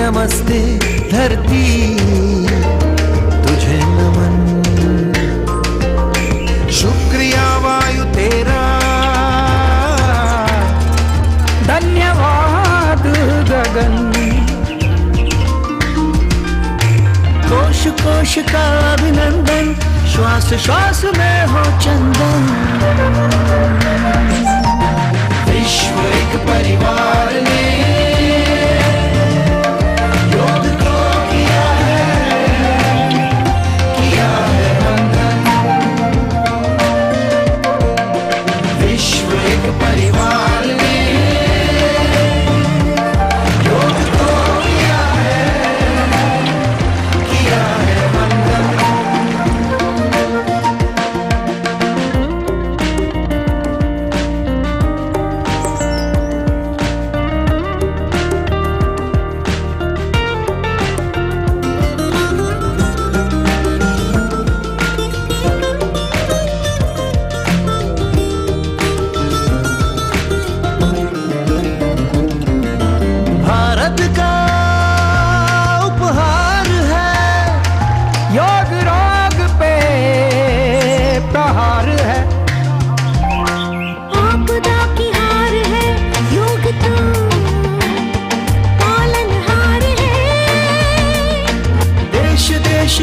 नमस्ते धरती तुझे नमन, शुक्रिया वायु तेरा, धन्यवाद गगन, कोश कोश का अभिनंदन, श्वास श्वास में हो चंदन। विश्व एक परिवार ने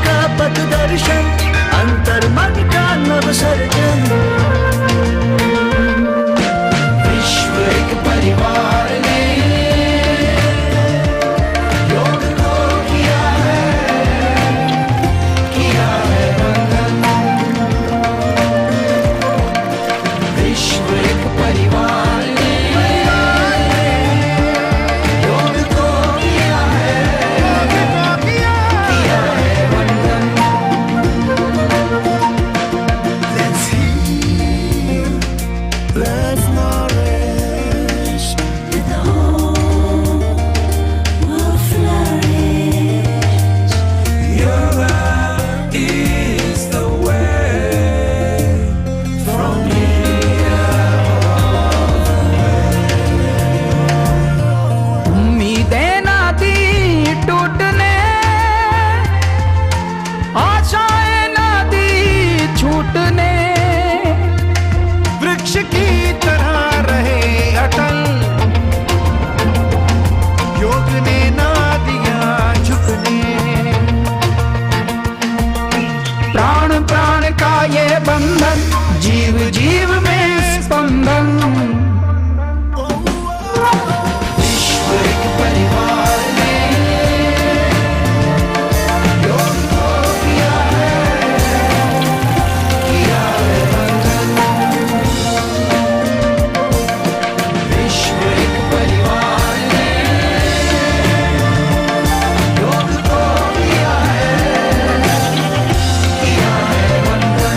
का पथ दर्शन, अंतर मन का नव सर्जन। विश्व एक परिवार ने योग को किया है वंदन। विश्व एक परिवार ने योग को किया है बंधन, जीव जीव में स्पंदन। विश्व एक परिवार ने योग को किया है वंदन। विश्व एक परिवार ने योग को किया है वंदन।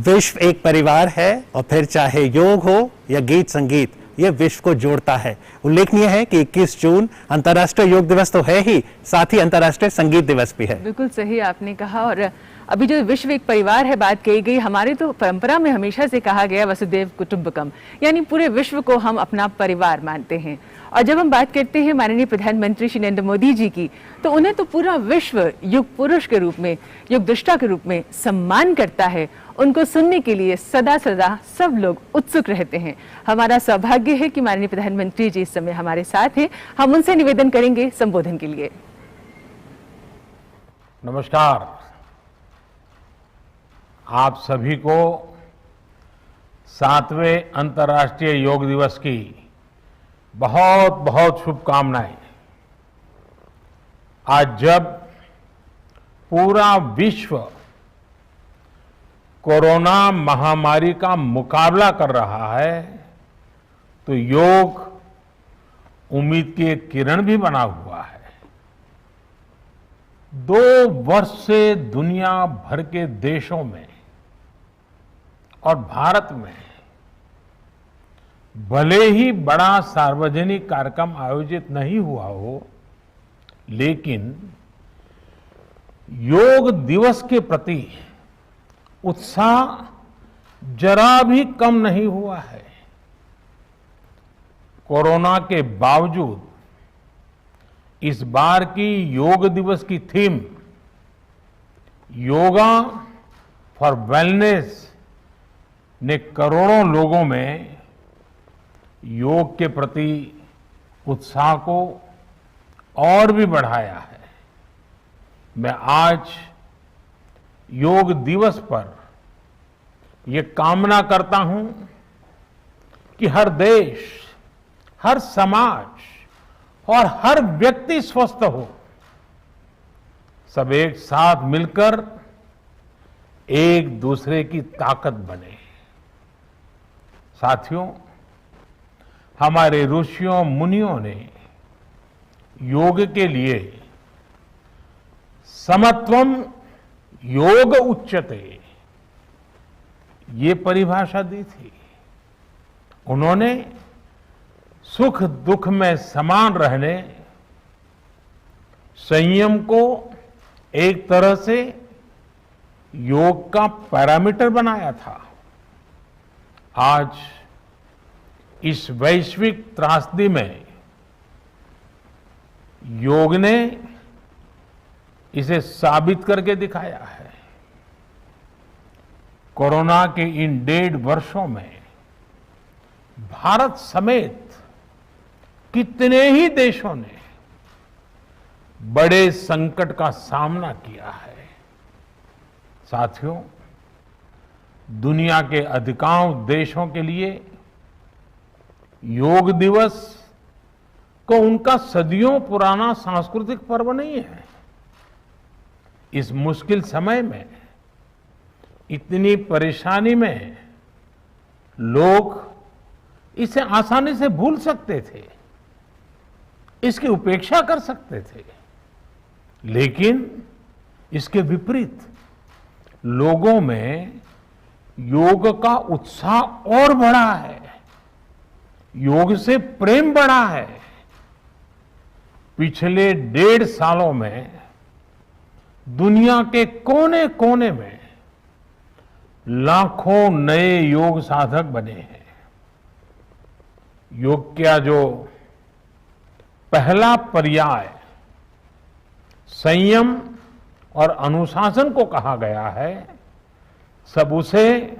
विश्व एक परिवार है और फिर चाहे योग हो या गीत संगीत, ये विश्व को जोड़ता है। उल्लेखनीय है कि 21 जून अंतर्राष्ट्रीय योग दिवस तो है ही, साथ ही अंतर्राष्ट्रीय संगीत दिवस भी है। बिल्कुल सही आपने कहा। और अभी जो विश्व एक परिवार है बात कही गई, हमारे तो परंपरा में हमेशा से कहा गया वसुदेव कुटुंबकम, यानी पूरे विश्व को हम अपना परिवार मानते हैं। और जब हम बात करते हैं माननीय प्रधानमंत्री श्री नरेंद्र मोदी जी की, तो उन्हें तो पूरा विश्व युग पुरुष के रूप में, युग दृष्टा के रूप में सम्मान करता है। उनको सुनने के लिए सदा सदा सब लोग उत्सुक रहते हैं। हमारा सौभाग्य है कि माननीय प्रधानमंत्री जी इस समय हमारे साथ हैं। हम उनसे निवेदन करेंगे संबोधन के लिए। नमस्कार। आप सभी को 7वें अंतर्राष्ट्रीय योग दिवस की बहुत बहुत शुभकामनाएं। आज जब पूरा विश्व कोरोना महामारी का मुकाबला कर रहा है तो योग उम्मीद की एक किरण भी बना हुआ है। 2 वर्ष से दुनिया भर के देशों में और भारत में भले ही बड़ा सार्वजनिक कार्यक्रम आयोजित नहीं हुआ हो, लेकिन योग दिवस के प्रति उत्साह जरा भी कम नहीं हुआ है। कोरोना के बावजूद इस बार की योग दिवस की थीम योगा फॉर वेलनेस ने करोड़ों लोगों में योग के प्रति उत्साह को और भी बढ़ाया है। मैं आज योग दिवस पर यह कामना करता हूं कि हर देश, हर समाज और हर व्यक्ति स्वस्थ हो। सब एक साथ मिलकर एक दूसरे की ताकत बने। साथियों, हमारे ऋषियों मुनियों ने योग के लिए समत्वम योग उच्यते ये परिभाषा दी थी। उन्होंने सुख दुख में समान रहने, संयम को एक तरह से योग का पैरामीटर बनाया था। आज इस वैश्विक त्रासदी में योग ने इसे साबित करके दिखाया है। कोरोना के इन 1.5 वर्षों में भारत समेत कितने ही देशों ने बड़े संकट का सामना किया है। साथियों, दुनिया के अधिकांश देशों के लिए योग दिवस को उनका सदियों पुराना सांस्कृतिक पर्व नहीं है। इस मुश्किल समय में, इतनी परेशानी में लोग इसे आसानी से भूल सकते थे, इसकी उपेक्षा कर सकते थे, लेकिन इसके विपरीत लोगों में योग का उत्साह और बढ़ा है, योग से प्रेम बढ़ा है। पिछले 1.5 सालों में दुनिया के कोने कोने में लाखों नए योग साधक बने हैं। योग का जो पहला पर्याय संयम और अनुशासन को कहा गया है, सब उसे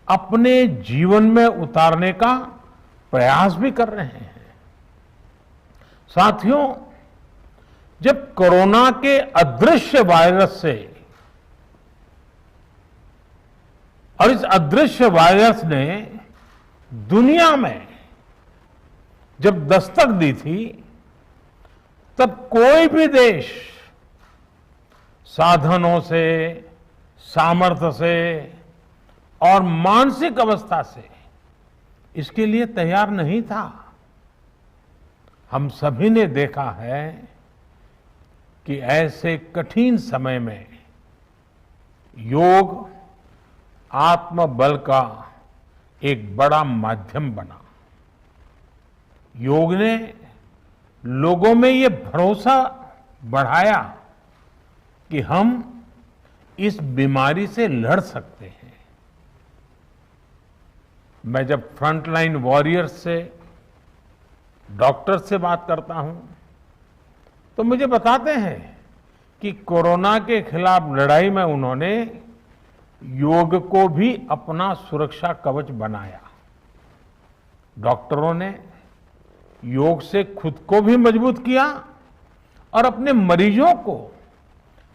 अपने जीवन में उतारने का प्रयास भी कर रहे हैं। साथियों, जब कोरोना के अदृश्य वायरस से और इस अदृश्य वायरस ने दुनिया में जब दस्तक दी थी, तब कोई भी देश साधनों से, सामर्थ्य से और मानसिक अवस्था से इसके लिए तैयार नहीं था। हम सभी ने देखा है कि ऐसे कठिन समय में योग आत्मबल का एक बड़ा माध्यम बना। योग ने लोगों में ये भरोसा बढ़ाया कि हम इस बीमारी से लड़ सकते हैं। मैं जब फ्रंटलाइन वॉरियर्स से, डॉक्टर से बात करता हूं तो मुझे बताते हैं कि कोरोना के खिलाफ लड़ाई में उन्होंने योग को भी अपना सुरक्षा कवच बनाया। डॉक्टरों ने योग से खुद को भी मजबूत किया और अपने मरीजों को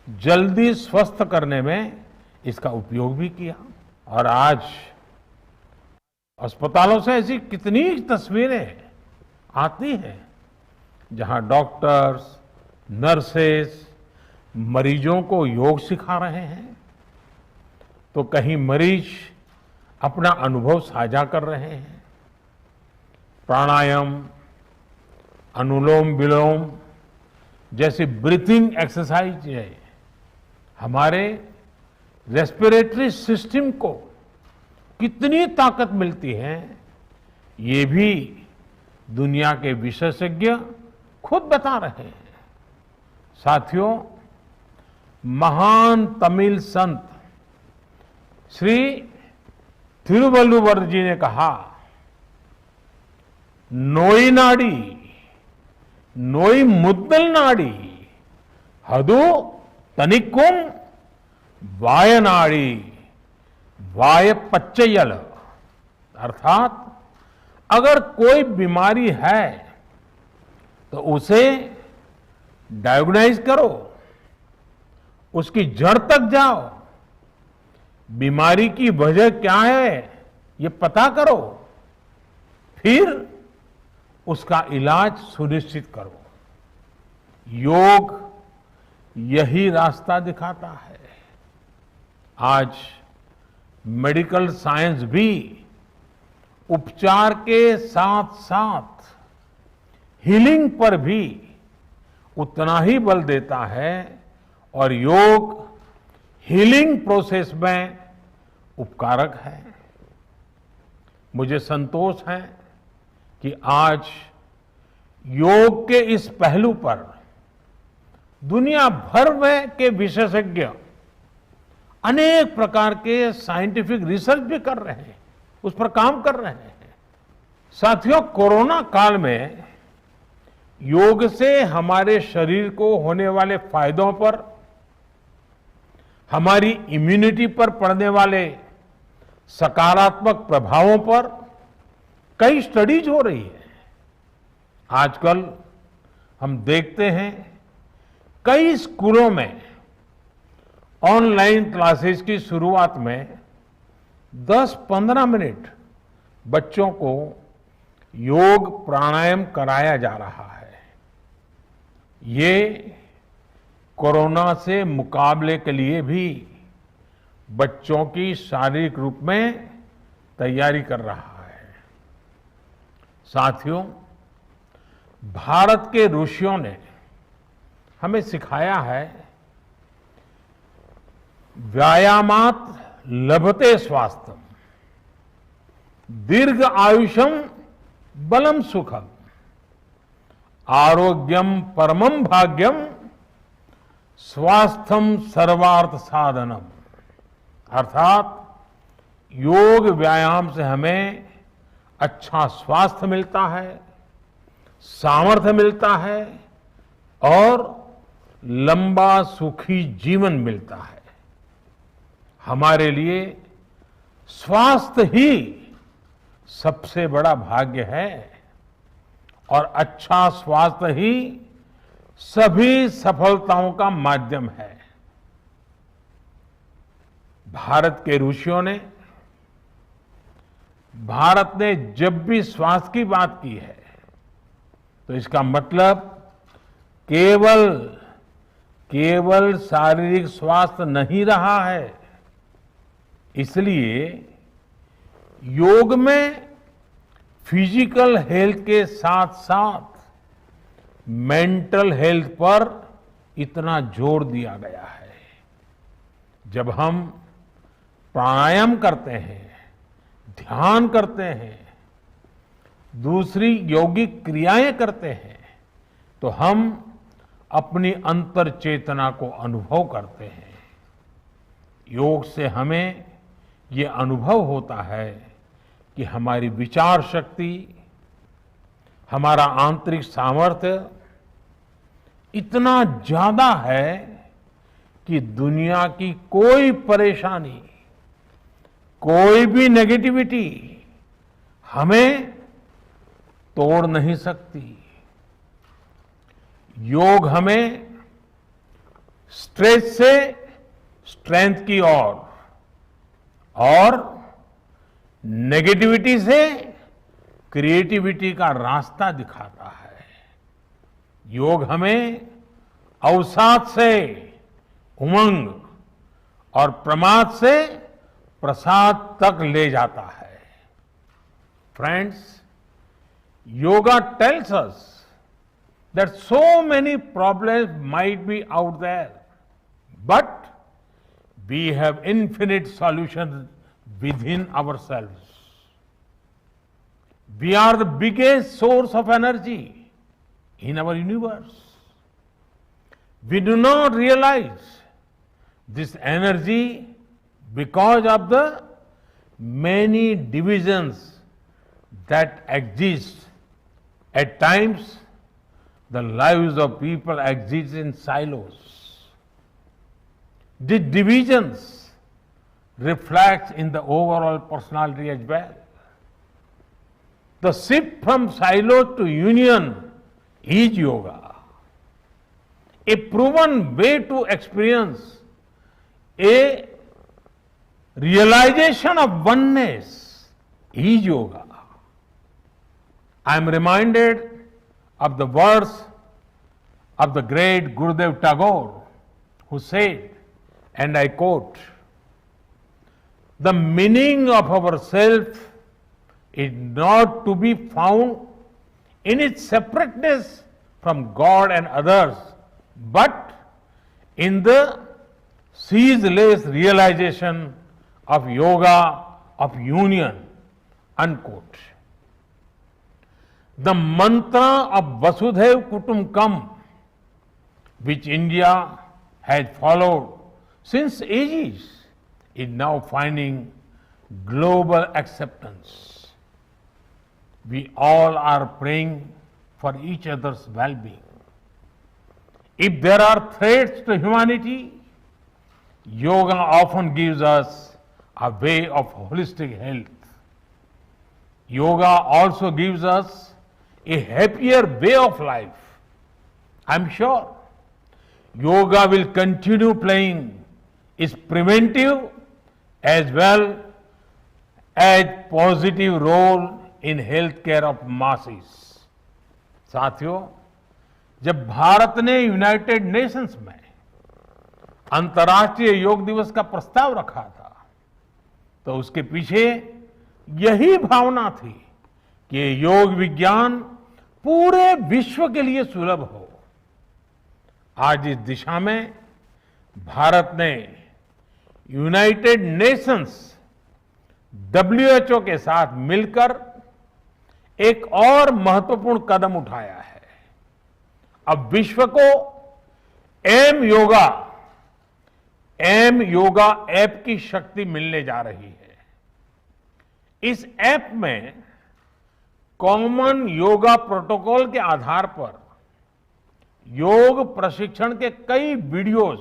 जल्दी स्वस्थ करने में इसका उपयोग भी किया। और आज अस्पतालों से ऐसी कितनी तस्वीरें आती हैं जहां डॉक्टर्स, नर्सेस मरीजों को योग सिखा रहे हैं, तो कहीं मरीज अपना अनुभव साझा कर रहे हैं। प्राणायाम, अनुलोम विलोम जैसी ब्रीथिंग एक्सरसाइज है हमारे रेस्पिरेटरी सिस्टम को कितनी ताकत मिलती है, ये भी दुनिया के विशेषज्ञ खुद बता रहे हैं। साथियों, महान तमिल संत श्री तिरुवल्लुवर जी ने कहा, नोई नाडी नोई मुद्दल नाडी हदु तनिक्कुम वायनाडी वाय पच्चयल। अर्थात अगर कोई बीमारी है तो उसे डायग्नाइज करो, उसकी जड़ तक जाओ, बीमारी की वजह क्या है ये पता करो, फिर उसका इलाज सुनिश्चित करो। योग यही रास्ता दिखाता है। आज मेडिकल साइंस भी उपचार के साथ साथ हीलिंग पर भी उतना ही बल देता है और योग हीलिंग प्रोसेस में उपकारक है। मुझे संतोष है कि आज योग के इस पहलू पर दुनिया भर में के विशेषज्ञ अनेक प्रकार के साइंटिफिक रिसर्च भी कर रहे हैं, उस पर काम कर रहे हैं। साथियों, कोरोना काल में योग से हमारे शरीर को होने वाले फायदों पर, हमारी इम्यूनिटी पर पड़ने वाले सकारात्मक प्रभावों पर कई स्टडीज हो रही है। आजकल हम देखते हैं कई स्कूलों में ऑनलाइन क्लासेस की शुरुआत में 10-15 मिनट बच्चों को योग प्राणायाम कराया जा रहा है। ये कोरोना से मुकाबले के लिए भी बच्चों की शारीरिक रूप में तैयारी कर रहा है। साथियों, भारत के ऋषियों ने हमें सिखाया है, व्यायामात लभते स्वास्थ्यम, दीर्घ आयुषम बलम सुखम, आरोग्यम परमम भाग्यम, स्वास्थ्यम सर्वार्थ साधनम। अर्थात योग व्यायाम से हमें अच्छा स्वास्थ्य मिलता है, सामर्थ्य मिलता है और लंबा सुखी जीवन मिलता है। हमारे लिए स्वास्थ्य ही सबसे बड़ा भाग्य है और अच्छा स्वास्थ्य ही सभी सफलताओं का माध्यम है। भारत के ऋषियों ने, भारत ने जब भी स्वास्थ्य की बात की है तो इसका मतलब केवल शारीरिक स्वास्थ्य नहीं रहा है। इसलिए योग में फिजिकल हेल्थ के साथ साथ मेंटल हेल्थ पर इतना जोर दिया गया है। जब हम प्राणायाम करते हैं, ध्यान करते हैं, दूसरी यौगिक क्रियाएं करते हैं, तो हम अपनी अंतर चेतना को अनुभव करते हैं। योग से हमें ये अनुभव होता है कि हमारी विचार शक्ति, हमारा आंतरिक सामर्थ्य इतना ज्यादा है कि दुनिया की कोई परेशानी, कोई भी नेगेटिविटी हमें तोड़ नहीं सकती। योग हमें स्ट्रेस से स्ट्रेंथ की ओर और नेगेटिविटी से क्रिएटिविटी का रास्ता दिखाता है। योग हमें अवसाद से उमंग और प्रमाद से प्रसाद तक ले जाता है। Friends, yoga tells us that so many problems might be out there, but we have infinite solutions within ourselves. We are the biggest source of energy in our universe. We do not realize this energy because of the many divisions that exist. At times, the lives of people exist in silos. These divisions reflect in the overall personality as well. The shift from silo to union is yoga. A proven way to experience a realization of oneness is yoga. I am reminded of the words of the great Gurudev Tagore, who said, and I quote, "The meaning of our self is not to be found in its separateness from God and others, but in the ceaseless realization of yoga of union," unquote. The mantra of Vasudhaiv Kutumbakam, which India has followed since ages, is now finding global acceptance. We all are praying for each other's well-being. If there are threats to humanity, yoga often gives us a way of holistic health. Yoga also gives us a happier way of life. I'm sure yoga will continue playing its preventive as well as positive role in healthcare of masses. साथियों, जब भारत ने United Nations में अंतर्राष्ट्रीय योग दिवस का प्रस्ताव रखा था, तो उसके पीछे यही भावना थी कि योग विज्ञान पूरे विश्व के लिए सुलभ हो। आज इस दिशा में भारत ने यूनाइटेड नेशंस WHO के साथ मिलकर एक और महत्वपूर्ण कदम उठाया है। अब विश्व को एम योगा ऐप की शक्ति मिलने जा रही है। इस ऐप में कॉमन योगा प्रोटोकॉल के आधार पर योग प्रशिक्षण के कई वीडियोस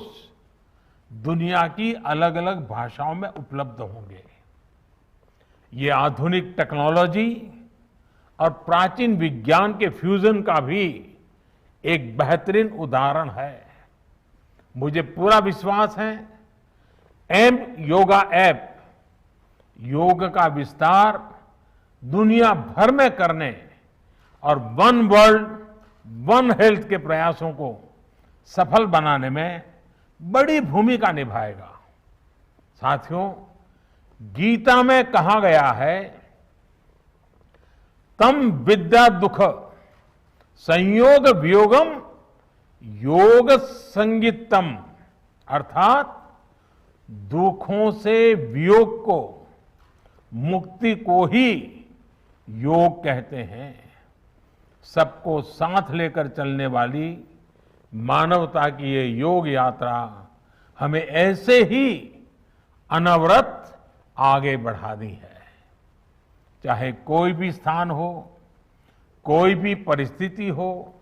दुनिया की अलग अलग भाषाओं में उपलब्ध होंगे। ये आधुनिक टेक्नोलॉजी और प्राचीन विज्ञान के फ्यूजन का भी एक बेहतरीन उदाहरण है। मुझे पूरा विश्वास है एम योगा ऐप योग का विस्तार दुनिया भर में करने और वन वर्ल्ड वन हेल्थ के प्रयासों को सफल बनाने में बड़ी भूमिका निभाएगा। साथियों, गीता में कहा गया है, तम विद्या दुख संयोग वियोगम योग संगीतम, अर्थात दुखों से वियोग को, मुक्ति को ही योग कहते हैं। सबको साथ लेकर चलने वाली मानवता की ये योग यात्रा हमें ऐसे ही अनवरत आगे बढ़ानी है। चाहे कोई भी स्थान हो, कोई भी परिस्थिति हो,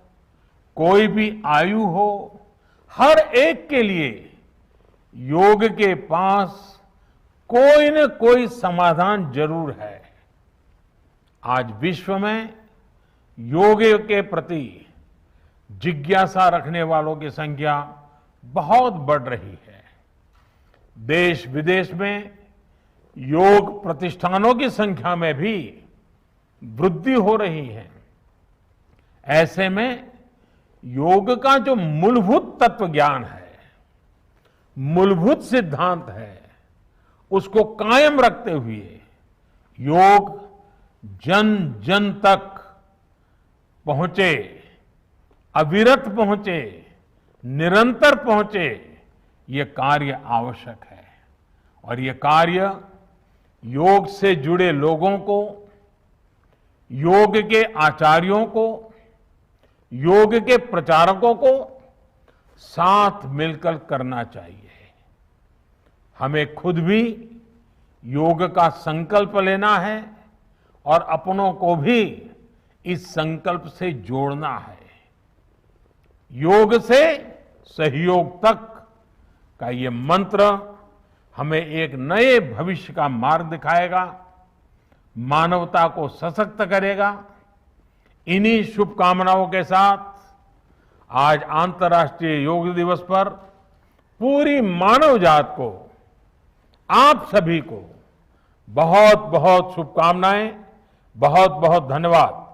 कोई भी आयु हो, हर एक के लिए योग के पास कोई न कोई समाधान जरूर है। आज विश्व में योग के प्रति जिज्ञासा रखने वालों की संख्या बहुत बढ़ रही है। देश विदेश में योग प्रतिष्ठानों की संख्या में भी वृद्धि हो रही है। ऐसे में योग का जो मूलभूत तत्व ज्ञान है, मूलभूत सिद्धांत है, उसको कायम रखते हुए योग जन जन तक पहुंचे, अविरत पहुंचे, निरंतर पहुंचे, ये कार्य आवश्यक है। और ये कार्य योग से जुड़े लोगों को, योग के आचार्यों को, योग के प्रचारकों को साथ मिलकर करना चाहिए। हमें खुद भी योग का संकल्प लेना है और अपनों को भी इस संकल्प से जोड़ना है। योग से सहयोग तक का ये मंत्र हमें एक नए भविष्य का मार्ग दिखाएगा, मानवता को सशक्त करेगा। इन्हीं शुभकामनाओं के साथ आज अंतर्राष्ट्रीय योग दिवस पर पूरी मानव जात को, आप सभी को बहुत बहुत शुभकामनाएं, बहुत बहुत धन्यवाद।